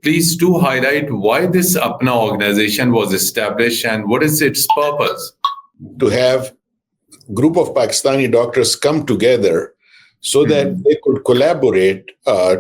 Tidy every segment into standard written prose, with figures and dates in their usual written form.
please do highlight why this APPNA organization was established and what is its purpose. To have a group of Pakistani doctors come together so that they could collaborate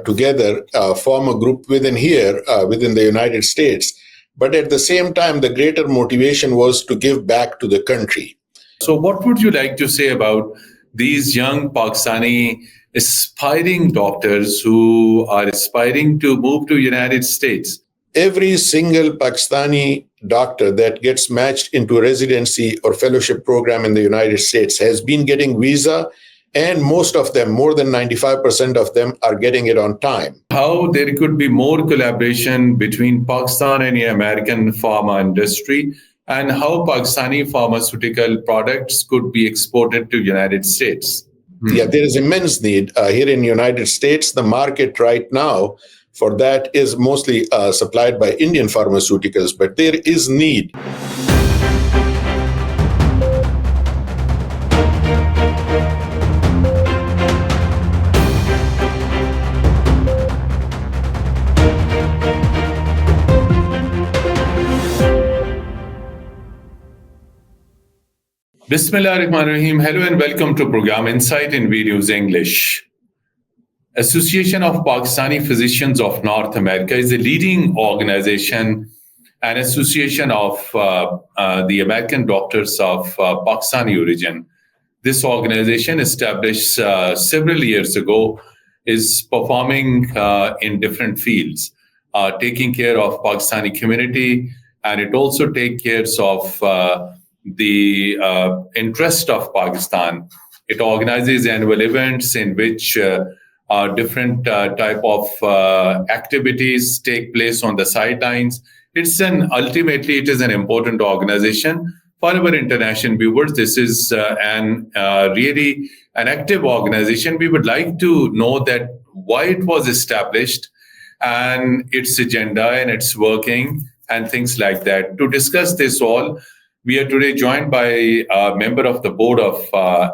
together, form a group within the United States. But at the same time, the greater motivation was to give back to the country. So what would you like to say about these young Pakistani aspiring doctors who are aspiring to move to United States? Every single Pakistani doctor that gets matched into a residency or fellowship program in the United States has been getting visa, and most of them, more than 95% of them, are getting it on time. How there could be more collaboration between Pakistan and the American pharma industry, and how Pakistani pharmaceutical products could be exported to United States? Yeah, there is immense need here in the United States. The market right now for that is mostly supplied by Indian pharmaceuticals, but there is need. Bismillahirrahmanirrahim. Hello and welcome to program Insight in Videos English. Association of Pakistani Physicians of North America is a leading organization and association of the American doctors of Pakistani origin. This organization, established several years ago, is performing in different fields, taking care of Pakistani community, and it also takes care of the interest of Pakistan. It organizes annual events in which different type of activities take place on the sidelines. Ultimately, it is an important organization. For our international viewers, this is really an active organization. We would like to know that why it was established and its agenda and its working and things like that. To discuss this all, we are today joined by a member of the board of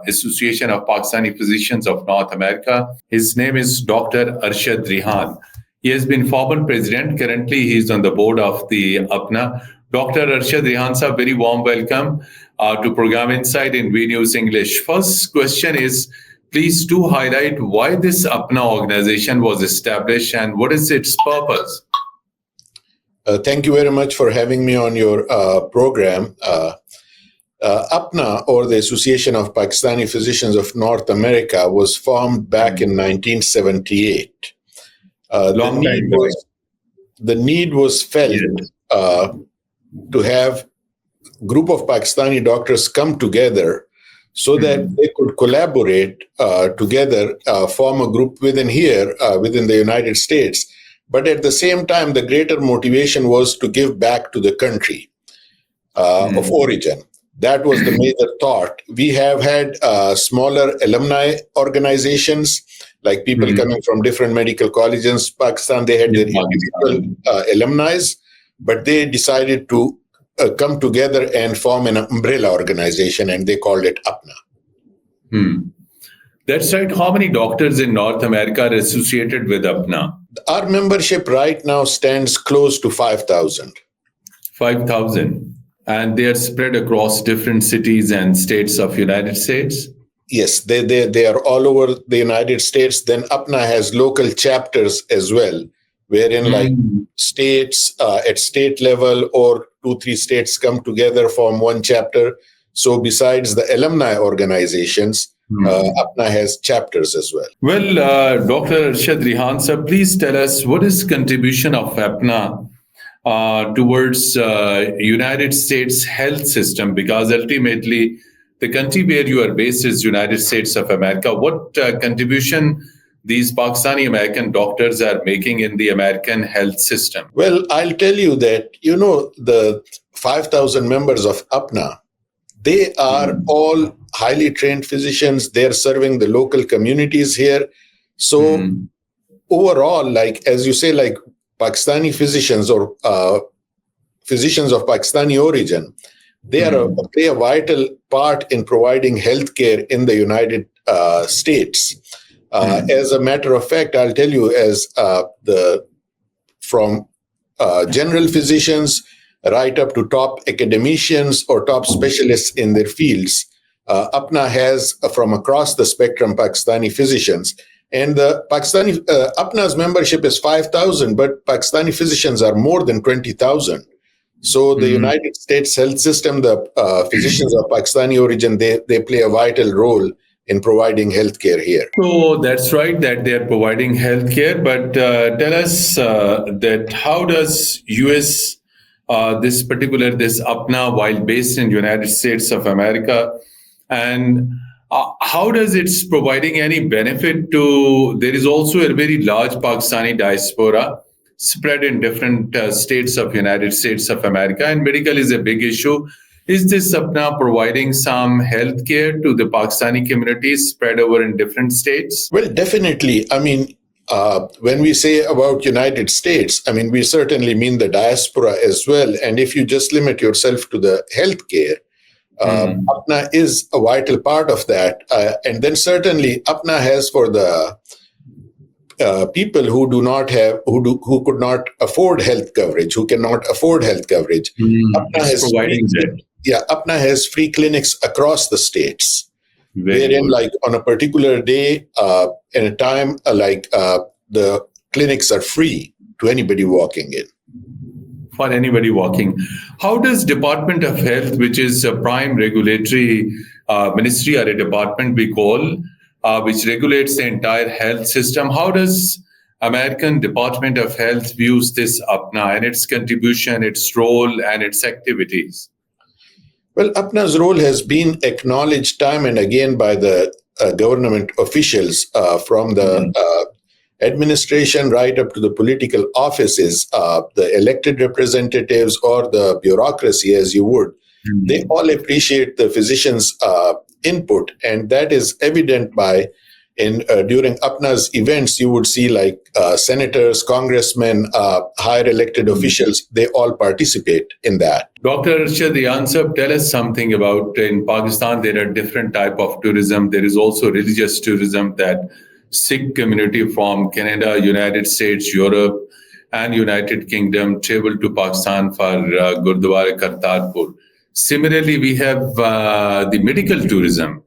Association of Pakistani Physicians of North America. His name is Dr. Arshad Rehan. He has been former president. Currently, he is on the board of the APPNA. Dr. Arshad Rehan, sir, very warm welcome to program Insight in Videos English. First question is, please do highlight why this APPNA organization was established and what is its purpose. Thank you very much for having me on your program. APPNA, or the Association of Pakistani Physicians of North America, was formed back in 1978. The need was felt to have a group of Pakistani doctors come together so that they could collaborate together, form a group within the United States. But at the same time, the greater motivation was to give back to the country of origin. That was the major thought. We have had smaller alumni organizations, like people coming from different medical colleges in Pakistan. They had their individual alumni, but they decided to come together and form an umbrella organization, and they called it APPNA. That's right. How many doctors in North America are associated with APPNA? Our membership right now stands close to 5,000. 5,000. And they are spread across different cities and states of United States? Yes, they are all over the United States. Then APPNA has local chapters as well, wherein like states at state level or 2-3 states come together, form one chapter. So besides the alumni organizations, APPNA has chapters as well. Well, Dr. Arshad Rehan, sir, please tell us what is contribution of APPNA towards United States health system, because ultimately the country where you are based is United States of America. What contribution these Pakistani American doctors are making in the American health system? Well, I'll tell you that, the 5,000 members of APPNA, they are all highly trained physicians. They're serving the local communities here. So overall, like, as you say, like Pakistani physicians or physicians of Pakistani origin, they play a vital part in providing healthcare in the United States. As a matter of fact, I'll tell you, from general physicians right up to top academicians or top specialists in their fields. APPNA has from across the spectrum Pakistani physicians. And the APPNA's membership is 5,000, but Pakistani physicians are more than 20,000. So the United States health system, the physicians of Pakistani origin, they play a vital role in providing healthcare here. So that's right that they are providing healthcare, but tell us that how does US this APPNA, while based in United States of America, and how does it's providing any benefit to? There is also a very large Pakistani diaspora spread in different states of United States of America, and medical is a big issue. Is this APPNA providing some health care to the Pakistani communities spread over in different states? Well, definitely. I mean, when we say about United States, I mean, we certainly mean the diaspora as well. And if you just limit yourself to the healthcare, APPNA is a vital part of that. And then certainly APPNA has for the people who do not have, who could not afford health coverage, who cannot afford health coverage. APPNA has providing that. Yeah, APPNA has free clinics across the states. Very wherein, good. like on a particular day, in a time, the clinics are free to anybody walking in. For anybody walking. How does Department of Health, which is a prime regulatory ministry or a department we call, which regulates the entire health system, how does American Department of Health views this APPNA and its contribution, its role, and its activities? Well, APPNA's role has been acknowledged time and again by the government officials from the administration right up to the political offices, the elected representatives or the bureaucracy, as you would. They all appreciate the physicians' input, and that is evident by during APPNA's events, you would see like senators, congressmen, higher elected officials, they all participate in that. Dr. Arshad Rehan, tell us something about in Pakistan, there are different type of tourism. There is also religious tourism that Sikh community from Canada, United States, Europe, and United Kingdom travel to Pakistan for Gurdwara Kartarpur. Similarly, we have the medical tourism,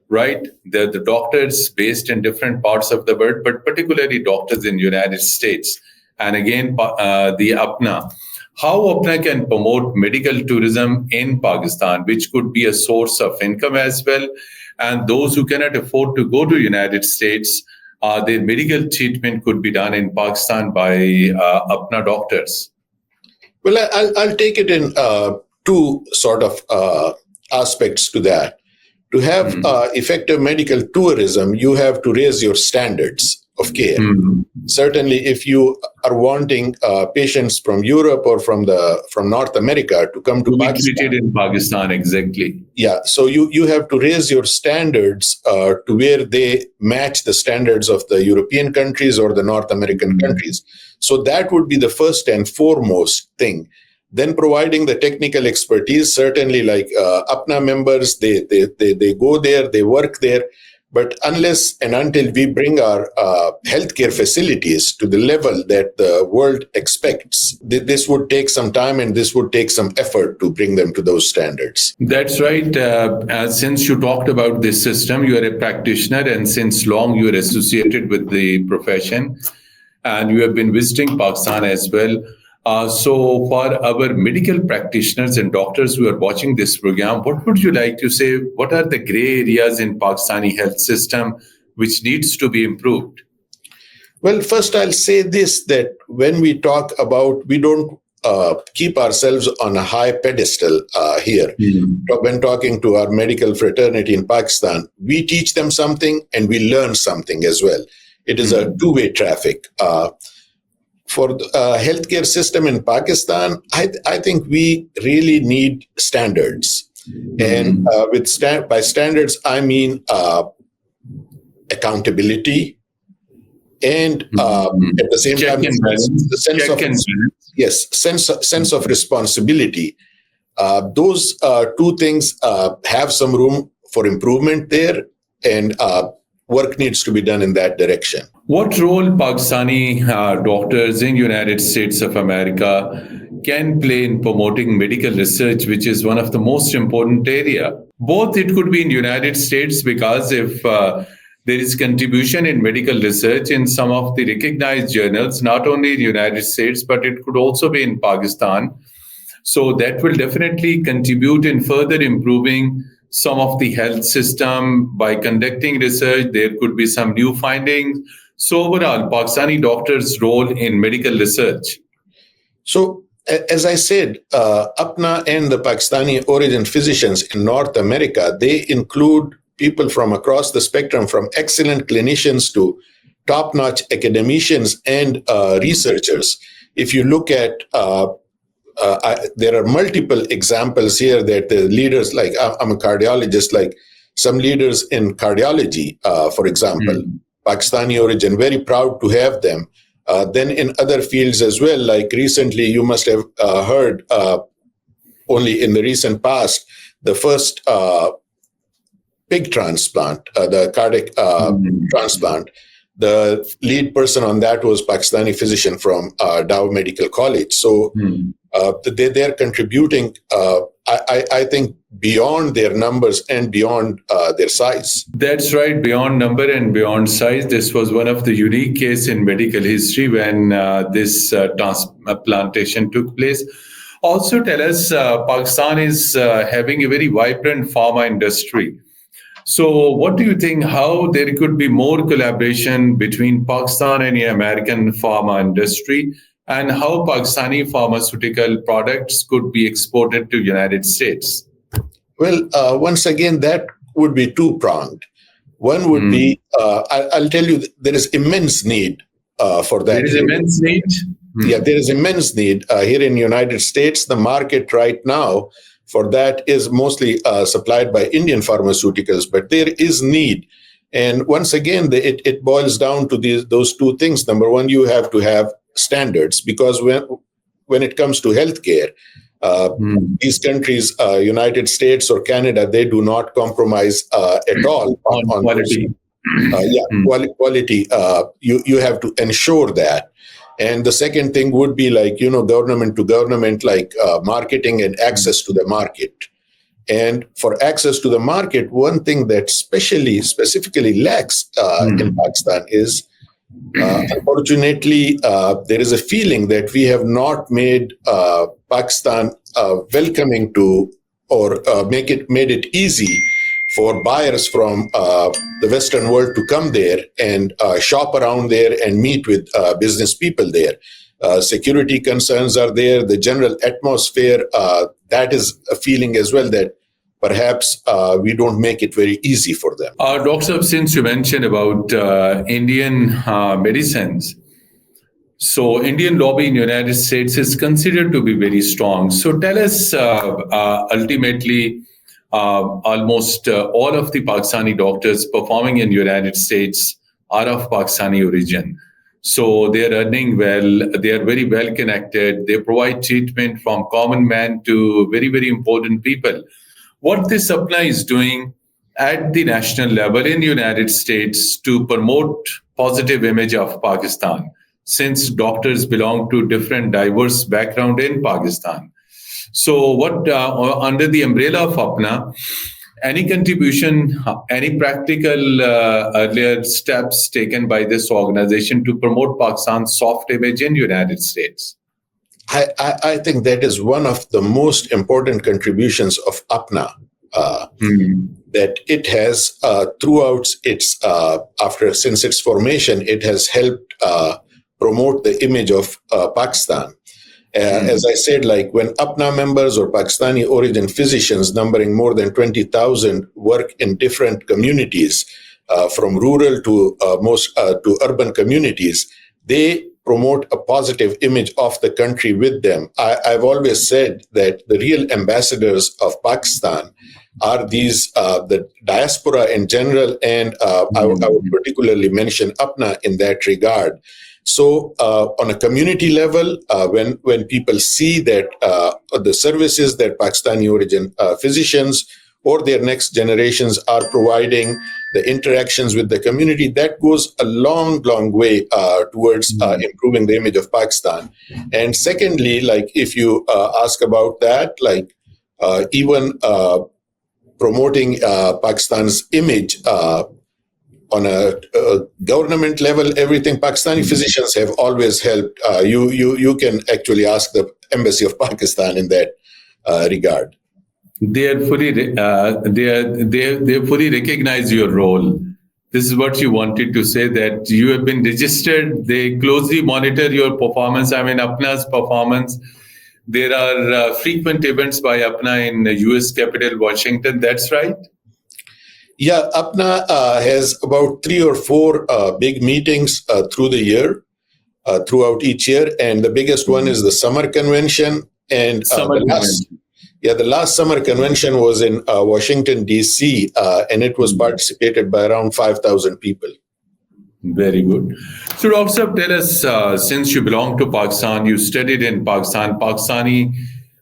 right? The doctors based in different parts of the world, but particularly doctors in United States. And again, the APPNA. How APPNA can promote medical tourism in Pakistan, which could be a source of income as well. And those who cannot afford to go to United States, their medical treatment could be done in Pakistan by APPNA doctors. Well, I'll take it in two sort of aspects to that. To have effective medical tourism, you have to raise your standards of care. Certainly, if you are wanting patients from Europe or from North America to come to Pakistan, treated in Pakistan, exactly. Yeah, so you have to raise your standards to where they match the standards of the European countries or the North American countries. So that would be the first and foremost thing. Then providing the technical expertise, certainly like APPNA members, they go there, they work there. But unless and until we bring our healthcare facilities to the level that the world expects, this would take some time and this would take some effort to bring them to those standards. That's right. Since you talked about this system, you are a practitioner, and since long you are associated with the profession, and you have been visiting Pakistan as well. So for our medical practitioners and doctors who are watching this program, what would you like to say? What are the gray areas in Pakistani health system which needs to be improved? Well, first I'll say this, that when we talk about, we don't keep ourselves on a high pedestal here. When talking to our medical fraternity in Pakistan, we teach them something and we learn something as well. It is a two-way traffic. For the healthcare system in Pakistan, I think we really need standards. And by standards, I mean accountability and at the same time, the sense of responsibility. Those two things have some room for improvement there. And work needs to be done in that direction. What role Pakistani doctors in United States of America can play in promoting medical research, which is one of the most important area? Both it could be in United States, because if there is contribution in medical research in some of the recognized journals, not only in the United States, but it could also be in Pakistan. So that will definitely contribute in further improving some of the health system by conducting research. There could be some new findings. So overall, Pakistani doctors' role in medical research. So, as I said, APPNA and the Pakistani origin physicians in North America, they include people from across the spectrum, from excellent clinicians to top-notch academicians and researchers. If you look at there are multiple examples here that the leaders, like I'm a cardiologist, like some leaders in cardiology, for example, Pakistani origin, very proud to have them. Then in other fields as well, like recently, you must have heard only in the recent past, the first pig transplant, the cardiac transplant. The lead person on that was Pakistani physician from Dow Medical College. So they're contributing, I think, beyond their numbers and beyond their size. That's right, beyond number and beyond size. This was one of the unique cases in medical history when this transplantation took place. Also tell us, Pakistan is having a very vibrant pharma industry. So what do you think, how there could be more collaboration between Pakistan and the American pharma industry, and how Pakistani pharmaceutical products could be exported to United States? Well, once again, that would be two-pronged. One would be, I'll tell you, there is immense need for that. There is immense need? Yeah, there is immense need. Here in the United States, the market right now for that is mostly supplied by Indian pharmaceuticals, but there is need. And once again, it boils down to those two things. Number one, you have to have standards, because when it comes to healthcare, these countries, United States or Canada, they do not compromise at all on quality. Quality. You have to ensure that. And the second thing would be like, government to government, like marketing and access to the market. And for access to the market, one thing that specifically lacks in Pakistan is, unfortunately, there is a feeling that we have not made Pakistan welcoming to, or made it easy for buyers from the Western world to come there and shop around there and meet with business people there. Security concerns are there. The general atmosphere, that is a feeling as well, that perhaps we don't make it very easy for them. Doctor, since you mentioned about Indian medicines, so Indian lobby in the United States is considered to be very strong. So tell us, ultimately, almost all of the Pakistani doctors performing in the United States are of Pakistani origin. So they are earning well, they are very well connected, they provide treatment from common man to very, very important people. What this APPNA is doing at the national level in the United States to promote positive image of Pakistan, since doctors belong to different diverse background in Pakistan. So what, under the umbrella of APPNA, any contribution, any practical earlier steps taken by this organization to promote Pakistan's soft image in the United States? I think that is one of the most important contributions of APPNA, that it has throughout its, since its formation, it has helped promote the image of Pakistan. As I said, like when APPNA members or Pakistani origin physicians numbering more than 20,000 work in different communities, from rural to to urban communities, they promote a positive image of the country with them. I've always said that the real ambassadors of Pakistan are these, the diaspora in general, and I would particularly mention APPNA in that regard. So on a community level, when people see that the services that Pakistani origin physicians or their next generations are providing the interactions with the community, that goes a long, long way towards improving the image of Pakistan. And secondly, like if you ask about that, like even promoting Pakistan's image on a government level, everything. Pakistani physicians have always helped. You can actually ask the embassy of Pakistan in that regard. They fully recognize your role. This is what you wanted to say, that you have been registered. They closely monitor your performance. I mean, APPNA's performance. There are frequent events by APPNA in the U.S. capital, Washington. That's right. Yeah, APPNA has about 3 or 4 big meetings through the year, throughout each year, and the biggest one is the summer convention. And the last summer convention was in Washington, D.C., and it was participated by around 5,000 people. Very good. So, Dr. Saab, tell us, since you belong to Pakistan, you studied in Pakistan, Pakistani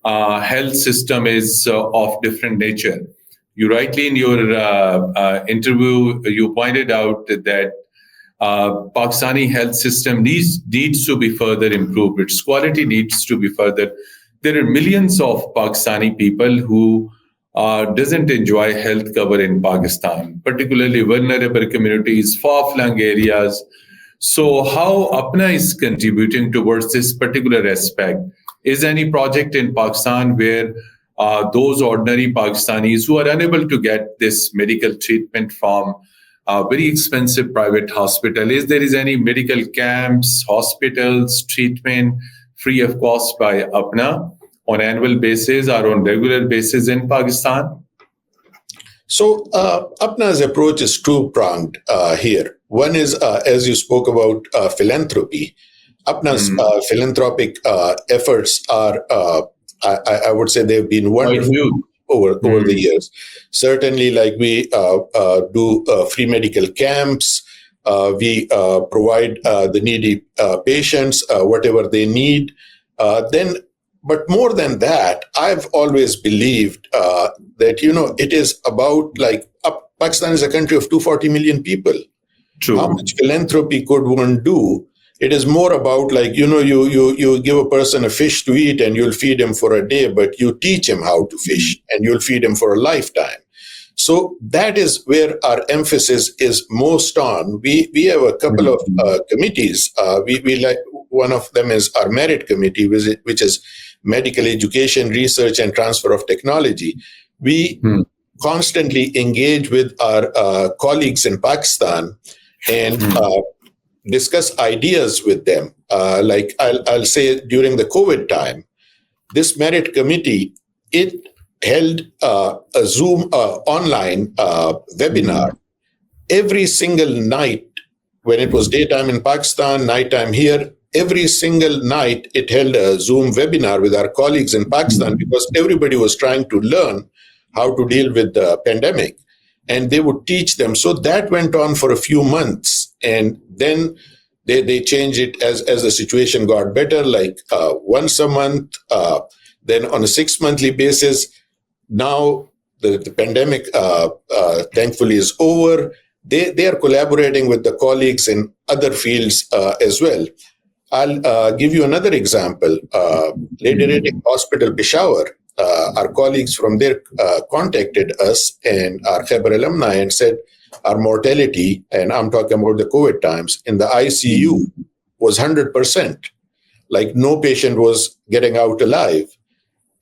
health system is of different nature. You rightly in your interview, you pointed out that Pakistani health system needs to be further improved. Its quality needs to be further. There are millions of Pakistani people who doesn't enjoy health cover in Pakistan, particularly vulnerable communities, far-flung areas. So how APPNA is contributing towards this particular aspect? Is any project in Pakistan where those ordinary Pakistanis who are unable to get this medical treatment from a very expensive private hospital, is there any medical camps, hospitals, treatment free of cost by APPNA on annual basis or on regular basis in Pakistan? So APPNA's approach is two-pronged here. One is, as you spoke about, philanthropy. APPNA's philanthropic efforts are, I would say, they've been wonderful over the years. Certainly, like we do free medical camps. We provide the needy patients whatever they need. But more than that, I've always believed that, it is about Pakistan is a country of 240 million people. True. How much philanthropy could one do? It is more about you give a person a fish to eat and you'll feed him for a day, but you teach him how to fish and you'll feed him for a lifetime. So that is where our emphasis is most on. We have a couple of committees. We like, one of them is our merit committee, which is medical education, research, and transfer of technology. We constantly engage with our colleagues in Pakistan and discuss ideas with them. Like I'll say during the COVID time, this merit committee, it held a Zoom online webinar every single night when it was daytime in Pakistan, nighttime here. Every single night it held a Zoom webinar with our colleagues in Pakistan because everybody was trying to learn how to deal with the pandemic. And they would teach them. So that went on for a few months. And then they changed it as the situation got better, like once a month, then on a 6-monthly basis. Now the pandemic, thankfully, is over. They are collaborating with the colleagues in other fields as well. I'll give you another example. Lady Reading Hospital, Peshawar, our colleagues from there contacted us and our Khyber alumni and said our mortality, and I'm talking about the COVID times, in the ICU was 100%. Like no patient was getting out alive.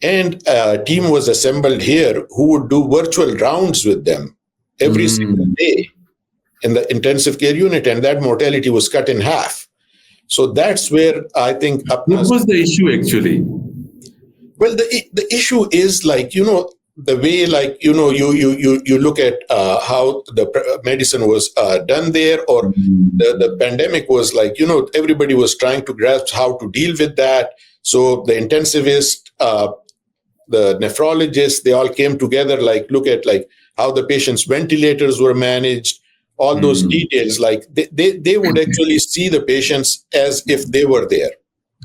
And a team was assembled here who would do virtual rounds with them every single day in the intensive care unit, and that mortality was cut in half. So that's where I think... What was the issue actually? Well, the issue is the way you look at how the medicine was done there, or the pandemic was everybody was trying to grasp how to deal with that. So the intensivist, the nephrologists, they all came together, look at how the patient's ventilators were managed, all those details. They would actually see the patients as if they were there.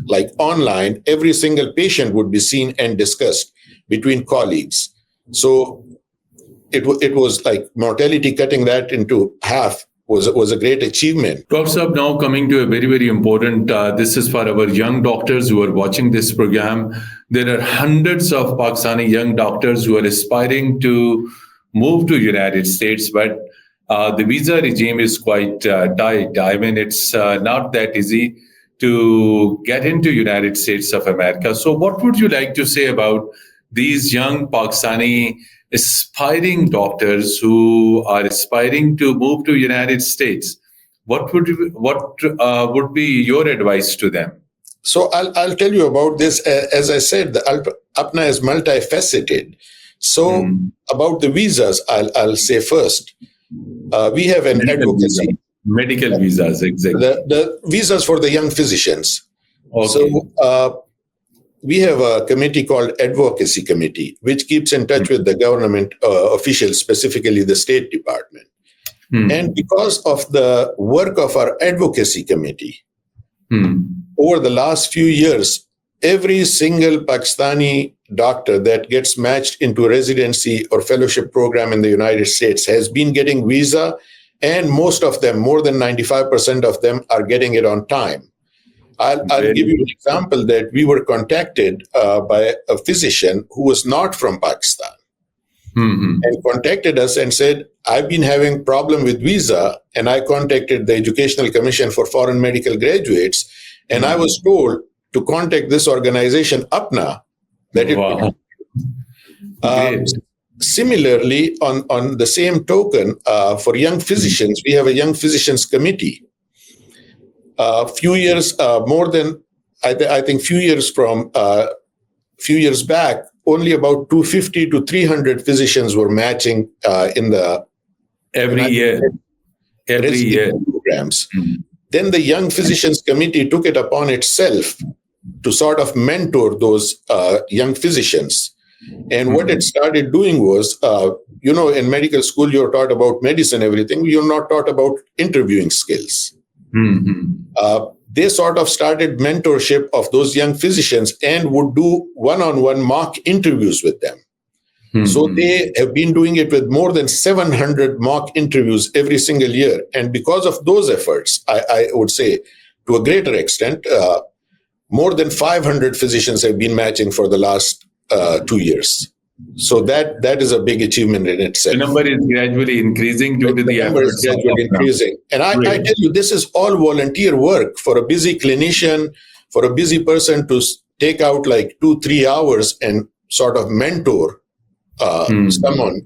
Like online, every single patient would be seen and discussed between colleagues. So it was like mortality, cutting that into half was a great achievement. Dr. Saab, now coming to a very, very important, this is for our young doctors who are watching this program. There are hundreds of Pakistani young doctors who are aspiring to move to United States, but the visa regime is quite tight. I mean, it's not that easy to get into United States of America. So what would you like to say about these young Pakistani aspiring doctors who are aspiring to move to United States? What would be your advice to them? So I'll tell you about this. As I said, the APPNA is multifaceted. So about the visas, I'll say first, we have an advocacy. Medical visas, exactly. The visas for the young physicians. Okay. So we have a committee called Advocacy Committee, which keeps in touch with the government officials, specifically the State Department. And because of the work of our Advocacy Committee, over the last few years, every single Pakistani doctor that gets matched into a residency or fellowship program in the United States has been getting visa, and most of them, more than 95% of them, are getting it on time. I'll give you an example that we were contacted by a physician who was not from Pakistan and contacted us and said, I've been having problem with visa, and I contacted the Educational Commission for Foreign Medical Graduates, and I was told to contact this organization, APPNA, that it Similarly, on the same token, for young physicians, we have a young physicians committee. Few years more than I think few years back, only about 250 to 300 physicians were matching in the every year programs. Then the young physicians committee took it upon itself to sort of mentor those young physicians. And what it started doing was, in medical school, you're taught about medicine, everything. You're not taught about interviewing skills. They sort of started mentorship of those young physicians and would do one-on-one mock interviews with them. So they have been doing it with more than 700 mock interviews every single year. And because of those efforts, I would say to a greater extent, more than 500 physicians have been matching for the last 2 years. So that is a big achievement in itself. The number is gradually increasing due to the number is gradually increasing. And I tell you, this is all volunteer work for a busy clinician, for a busy person to take out like 2-3 hours and sort of mentor someone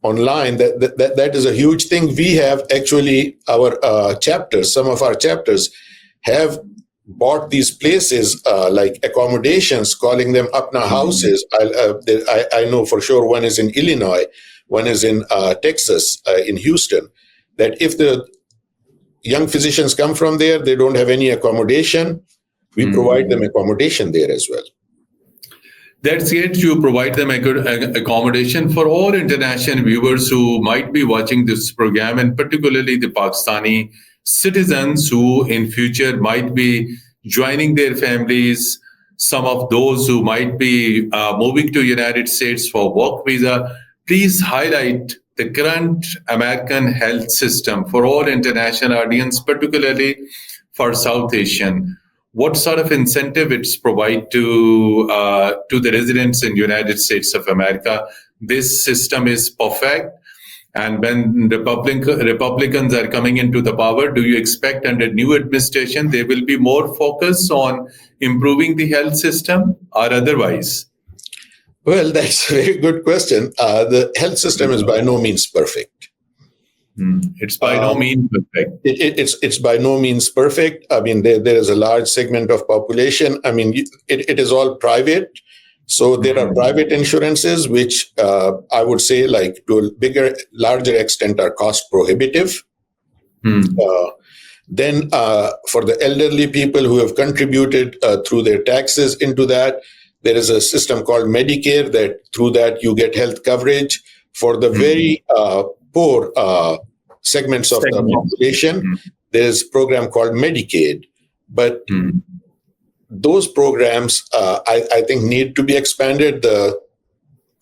online. That is a huge thing. We have actually our chapters, some of our chapters have bought these places like accommodations, calling them APPNA houses. I know for sure one is in Illinois, one is in Texas, in Houston, that if the young physicians come from there, they don't have any accommodation, we provide them accommodation there as well. That's it. You provide them accommodation. For all international viewers who might be watching this program, and particularly the Pakistani citizens who in future might be joining their families, some of those who might be moving to United States for work visa, please highlight the current American health system for all international audience, particularly for South Asian. What sort of incentive it's provide to the residents in United States of America? This system is perfect. And when Republicans are coming into the power, do you expect under new administration there will be more focus on improving the health system or otherwise? Well, that's a very good question. The health system is by no means perfect. It's by no means perfect. It's by no means perfect. I mean, there is a large segment of population. I mean, it is all private. So there are private insurances, which I would say, like to a larger extent, are cost prohibitive. Then for the elderly people who have contributed through their taxes into that, there is a system called Medicare that through that you get health coverage. For the very poor segments of the population, there is a program called Medicaid. But those programs, I think, need to be expanded. The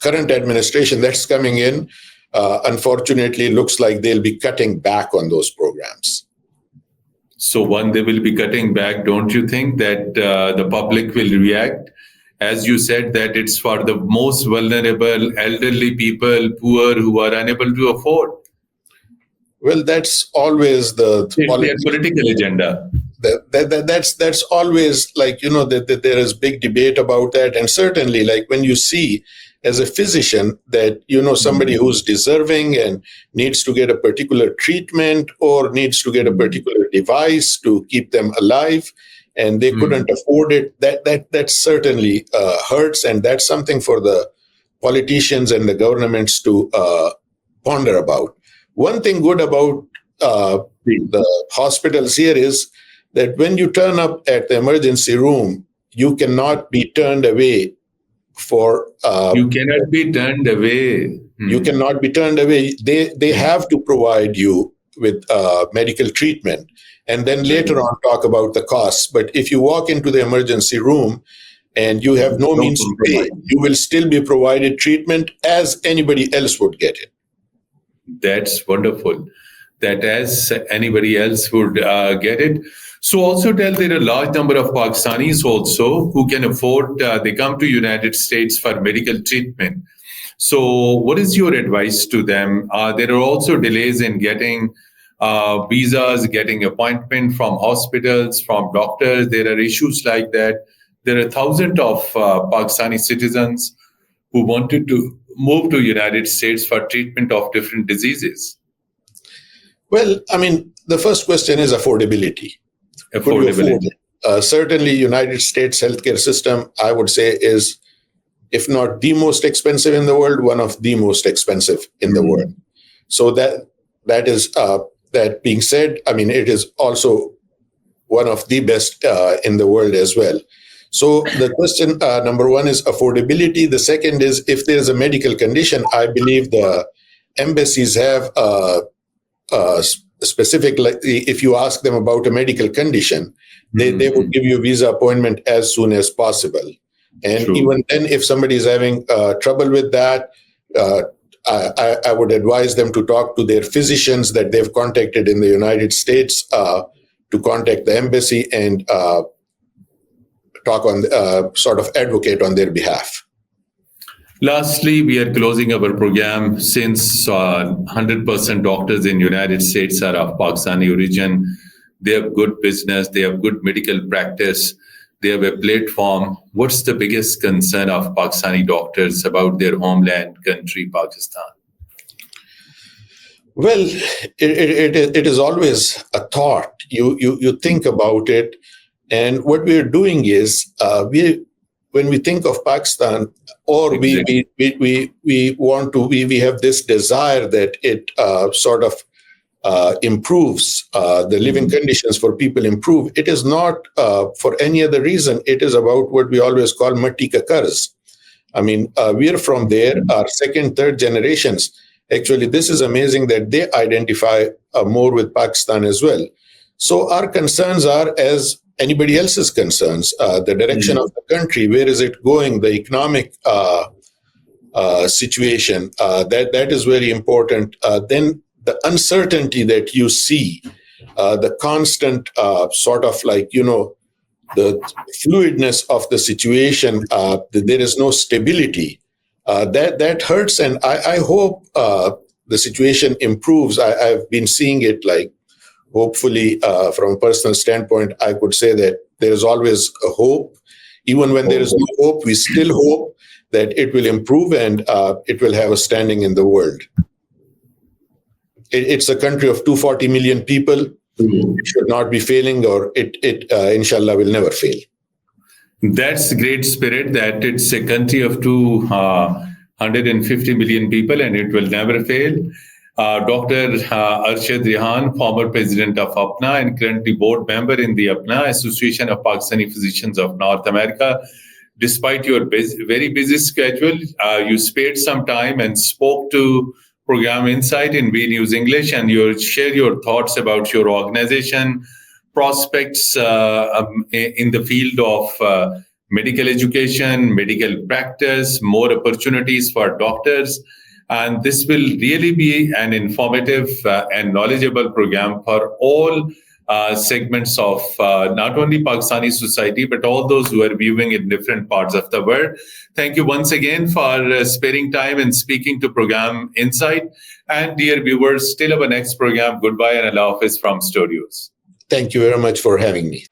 current administration that's coming in unfortunately, looks like they'll be cutting back on those programs. So when they will be cutting back, don't you think that the public will react? As you said, that it's for the most vulnerable, elderly people, poor, who are unable to afford. Well, that's always the It's their political agenda. That's always like, that there is big debate about that. And certainly, like when you see as a physician that, somebody who's deserving and needs to get a particular treatment or needs to get a particular device to keep them alive, and they couldn't afford it, that certainly hurts. And that's something for the politicians and the governments to ponder about. One thing good about the hospitals here is that when you turn up at the emergency room, you cannot be turned away for... you cannot be turned away. You cannot be turned away. They have to provide you with medical treatment and then later on talk about the costs. But if you walk into the emergency room and you have no means to pay, you will still be provided treatment as anybody else would get it. That's wonderful. That as anybody else would get it. So also tell, there are a large number of Pakistanis also who can afford, they come to United States for medical treatment. So what is your advice to them? There are also delays in getting visas, getting appointment from hospitals, from doctors. There are issues like that. There are thousands of Pakistani citizens who wanted to move to United States for treatment of different diseases. Well, I mean, the first question is affordability. Affordability. Certainly, United States healthcare system, I would say, is, if not the most expensive in the world, one of the most expensive in the world. So that is that being said, I mean, it is also one of the best in the world as well. So the question number one is affordability. The second is, if there is a medical condition, I believe the embassies have specific, like if you ask them about a medical condition, they would give you a visa appointment as soon as possible. And even then, if somebody is having trouble with that, I would advise them to talk to their physicians that they've contacted in the United States, to contact the embassy and talk on, sort of advocate on their behalf. Lastly, we are closing our program. Since 100% doctors in United States are of Pakistani origin, they have good business, they have good medical practice, they have a platform. What's the biggest concern of Pakistani doctors about their homeland country, Pakistan? Well, it is always a thought. You think about it, and what we are doing is when we think of Pakistan, or exactly. we have this desire that it sort of improves, the living conditions for people improve. It is not for any other reason. It is about what we always call matti ka qarz. I mean, we are from there, our second, third generations. Actually, this is amazing that they identify more with Pakistan as well. So our concerns are as anybody else's concerns, the direction of the country, where is it going, the economic situation, that is very important. Then the uncertainty that you see, the constant sort of like, the fluidness of the situation, there is no stability, that hurts. And I hope the situation improves. I've been seeing it, like, hopefully, from a personal standpoint, I could say that there is always a hope. Even when there is no hope, we still hope that it will improve and it will have a standing in the world. It's a country of 240 million people. It should not be failing, or it inshallah, will never fail. That's great spirit, that it's a country of 250 million people and it will never fail. Dr. Arshad Rehan, former president of APPNA and currently board member in the APPNA, Association of Pakistani Physicians of North America. Despite your very busy schedule, you spared some time and spoke to Program Insight in V News English, and you share your thoughts about your organization, prospects in the field of medical education, medical practice, more opportunities for doctors. And this will really be an informative and knowledgeable program for all segments of not only Pakistani society, but all those who are viewing in different parts of the world. Thank you once again for sparing time and speaking to Program Insight. And dear viewers, till our next program, goodbye and Allah Hafiz from studios. Thank you very much for having me.